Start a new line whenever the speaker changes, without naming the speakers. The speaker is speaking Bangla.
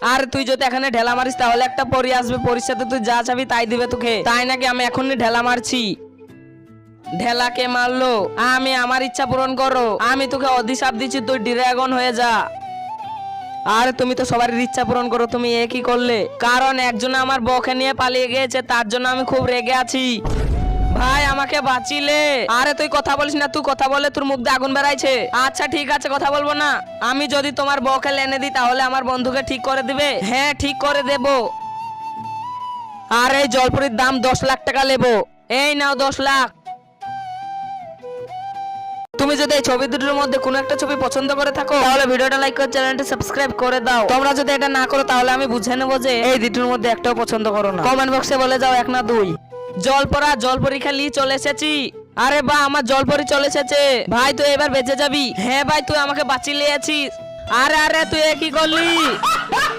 আর তুই যদি এখানে ঢেলা মারিস তাহলে একটা পরি আসবে, পরির সাথে তুই যা চাবি তাই দিবে তোকে। তাই নাকি আমি এখনই ঢেলা মারছি? ঢেলাকে মারলো, আমি আমার ইচ্ছা পূরণ করো। আমি তোকে অভিশাপ দিচ্ছি, তুই ড্রাগন হয়ে যা। আর তুমি তো সবার ইচ্ছা পূরণ করো, তুমি এ কি করলে? কারণ একজন আমার বউকে নিয়ে পালিয়ে গিয়েছে, তার জন্য আমি খুব রেগে আছি। ভাই আমাকে বাঁচিলে। আরে তুই কথা বলিস না, তুই কথা বলে তোর মুখ দিয়ে আগুন বেরাইছে। আচ্ছা ঠিক আছে, কথা বলবো না। আমি যদি তোমার বউকে এনে দিই তাহলে আমার বন্ধুকে ঠিক করে দিবে? হ্যাঁ ঠিক করে দেব। আর এই জলপুরির দাম 10 লাখ টাকা নেবো। এই নাও 10 লাখ। তুমি যদি এই ছবি দুটোর মধ্যে কোনো একটা ছবি পছন্দ করে থাকো তাহলে ভিডিওটা লাইক করে চ্যানেলটা সাবস্ক্রাইব করে দাও। তোমরা যদি এটা না করো তাহলে আমি বুঝে নেবো যে এই দুটোর মধ্যে একটাও পছন্দ করো না। কমেন্ট বক্সে বলে যাও 1 না 2। জলপরা জলপরি খালি চলে এসেছি। আরে বা আমার জলপরি চলে এসেছে। ভাই তুই এবার বেঁচে যাবি। হ্যাঁ ভাই তুই আমাকে বাঁচিয়ে নিয়েছিস। আরে আরে তুই এ কি করলি?